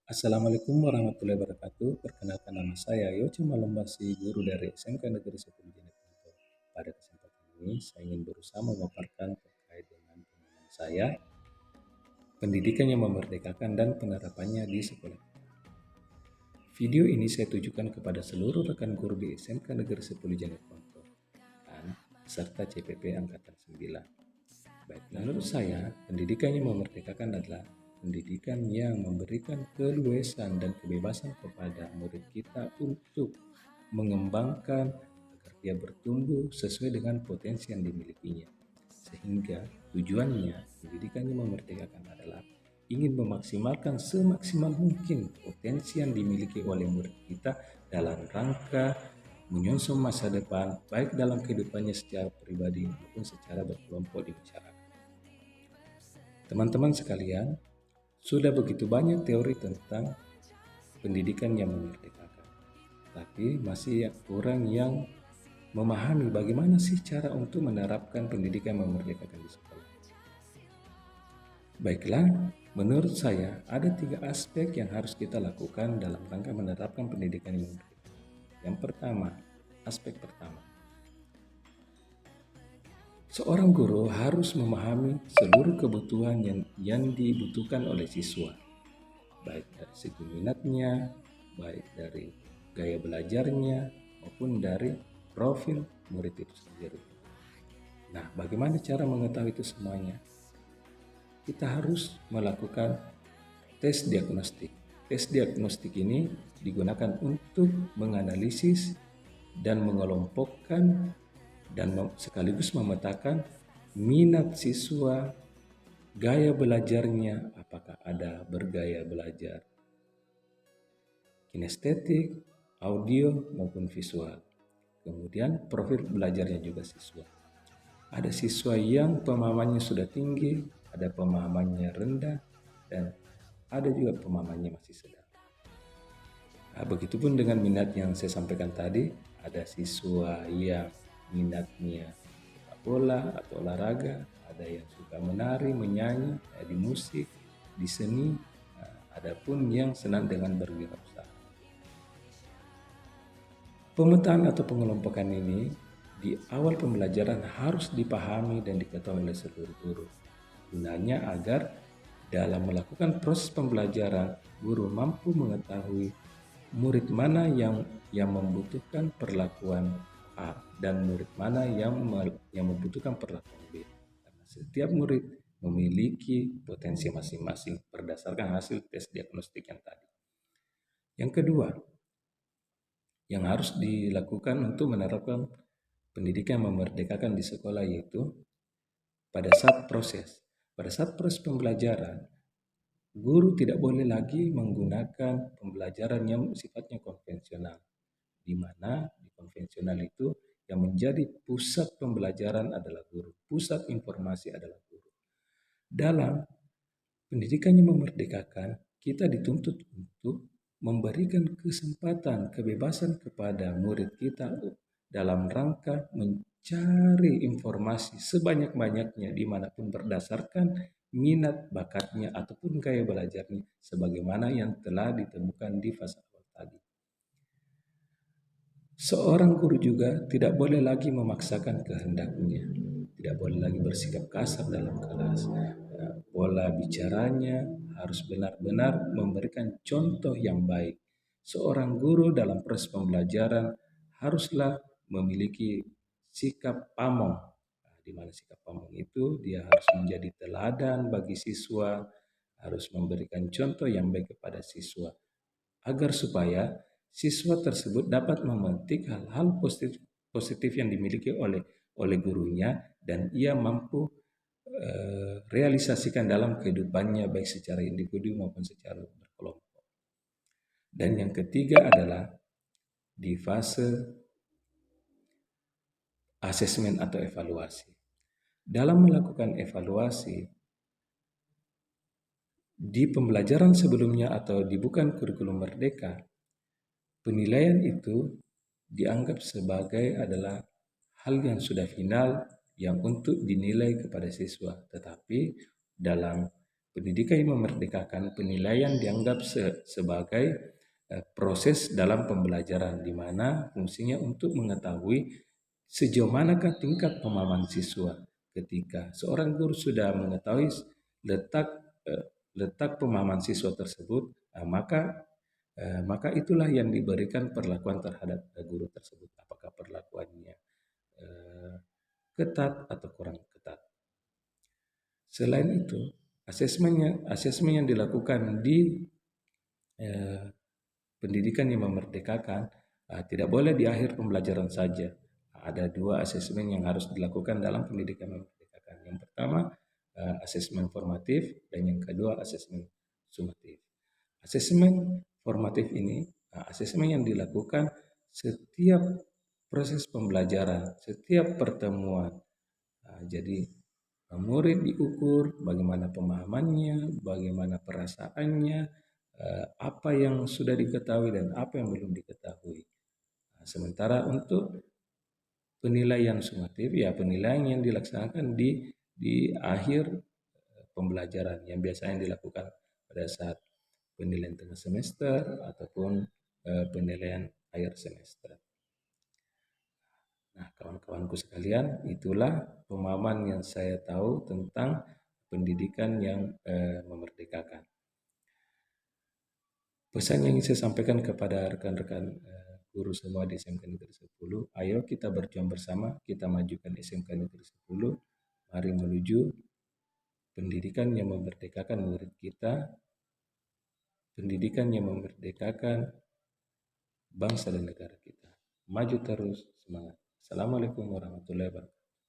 Assalamualaikum warahmatullahi wabarakatuh. Perkenalkan nama saya Yoce Malombasi, guru dari SMK Negeri 1 Jeneponto. Pada kesempatan ini, saya ingin berusaha memaparkan terkait dengan pengalaman saya, pendidikan yang memerdekakan dan penerapannya di sekolah. Video ini saya tujukan kepada seluruh rekan guru di SMK Negeri 10 Jeneponto dan peserta CPP Angkatan 9. Baik, menurut saya, pendidikan yang memerdekakan adalah pendidikan yang memberikan keluasan dan kebebasan kepada murid kita untuk mengembangkan agar dia bertumbuh sesuai dengan potensi yang dimilikinya. Sehingga tujuannya pendidikan yang memerdekakan adalah ingin memaksimalkan semaksimal mungkin potensi yang dimiliki oleh murid kita dalam rangka menyongsong masa depan baik dalam kehidupannya secara pribadi maupun secara berkelompok di masyarakat. Teman-teman sekalian, sudah begitu banyak teori tentang pendidikan yang memerdekakan, tapi masih kurang yang memahami bagaimana sih cara untuk menerapkan pendidikan yang memerdekakan di sekolah. Baiklah, menurut saya ada 3 aspek yang harus kita lakukan dalam rangka menerapkan pendidikan yang memerdekakan. Yang pertama, aspek pertama, seorang guru harus memahami seluruh kebutuhan yang dibutuhkan oleh siswa, baik dari segi minatnya, baik dari gaya belajarnya, maupun dari profil murid itu sendiri. Nah, bagaimana cara mengetahui itu semuanya? Kita harus melakukan tes diagnostik. Tes diagnostik ini digunakan untuk menganalisis dan mengelompokkan dan sekaligus memetakan minat siswa, gaya belajarnya, apakah ada bergaya belajar kinestetik, audio, maupun visual. Kemudian profil belajarnya juga siswa. Ada siswa yang pemahamannya sudah tinggi, ada pemahamannya rendah, dan ada juga pemahamannya masih sedang. Nah, begitupun dengan minat yang saya sampaikan tadi, ada siswa yang minatnya sepak bola atau olahraga, ada yang suka menari, menyanyi, di musik, di seni, ada pun yang senang dengan berwirausaha. Pemetaan atau pengelompokan ini di awal pembelajaran harus dipahami dan diketahui oleh seluruh guru. Gunanya agar dalam melakukan proses pembelajaran, guru mampu mengetahui murid mana yang membutuhkan perlakuan A dan murid mana yang membutuhkan perlakuan B. Karena setiap murid memiliki potensi masing-masing berdasarkan hasil tes diagnostik yang tadi. Yang kedua, yang harus dilakukan untuk menerapkan pendidikan memerdekakan di sekolah yaitu pada saat proses pembelajaran, guru tidak boleh lagi menggunakan pembelajaran yang sifatnya konvensional, di mana di konvensional itu yang menjadi pusat pembelajaran adalah guru, pusat informasi adalah guru. Dalam pendidikan yang memerdekakan, kita dituntut untuk memberikan kesempatan, kebebasan kepada murid kita dalam rangka mencari informasi sebanyak-banyaknya dimanapun berdasarkan minat, bakatnya, ataupun gaya belajarnya sebagaimana yang telah ditemukan di fase awal tadi. Seorang guru juga tidak boleh lagi memaksakan kehendaknya, tidak boleh lagi bersikap kasar dalam kelas. Pola bicaranya harus benar-benar memberikan contoh yang baik. Seorang guru dalam proses pembelajaran haruslah memiliki sikap pamong. Di mana sikap pamong itu dia harus menjadi teladan bagi siswa, harus memberikan contoh yang baik kepada siswa, agar supaya siswa tersebut dapat memetik hal-hal positif yang dimiliki oleh gurunya dan ia mampu realisasikan dalam kehidupannya baik secara individu maupun secara berkelompok. Dan yang ketiga adalah di fase asesmen atau evaluasi. Dalam melakukan evaluasi di pembelajaran sebelumnya atau di bukan kurikulum merdeka, penilaian itu dianggap sebagai adalah hal yang sudah final yang untuk dinilai kepada siswa. Tetapi dalam Pendidikan yang memerdekakan, penilaian dianggap sebagai proses dalam pembelajaran, di mana fungsinya untuk mengetahui sejauh manakah tingkat pemahaman siswa. Ketika seorang guru sudah mengetahui letak letak pemahaman siswa tersebut, maka itulah yang diberikan perlakuan terhadap guru tersebut. Apakah perlakuannya ketat atau kurang ketat. Selain itu, asesmen yang dilakukan di eh, pendidikan yang memerdekakan tidak boleh di akhir pembelajaran saja. Ada dua asesmen yang harus dilakukan dalam pendidikan memerdekakan. Yang pertama, asesmen formatif, dan yang kedua, asesmen sumatif. Asesmen formatif ini, asesmen yang dilakukan setiap proses pembelajaran, setiap pertemuan. Jadi murid diukur bagaimana pemahamannya, bagaimana perasaannya, apa yang sudah diketahui dan apa yang belum diketahui. Sementara untuk penilaian sumatif, ya penilaian yang dilaksanakan di akhir pembelajaran yang biasanya dilakukan pada saat penilaian tengah semester ataupun penilaian akhir semester. Nah, kawan-kawanku sekalian, itulah pemahaman yang saya tahu tentang pendidikan yang memerdekakan. Pesan yang ingin saya sampaikan kepada rekan-rekan guru semua di SMK Negeri 10, ayo kita berjuang bersama, kita majukan SMK Negeri 10, mari menuju pendidikan yang memerdekakan murid kita, pendidikan yang memerdekakan bangsa dan negara kita. Maju terus, semangat. Assalamualaikum warahmatullahi wabarakatuh.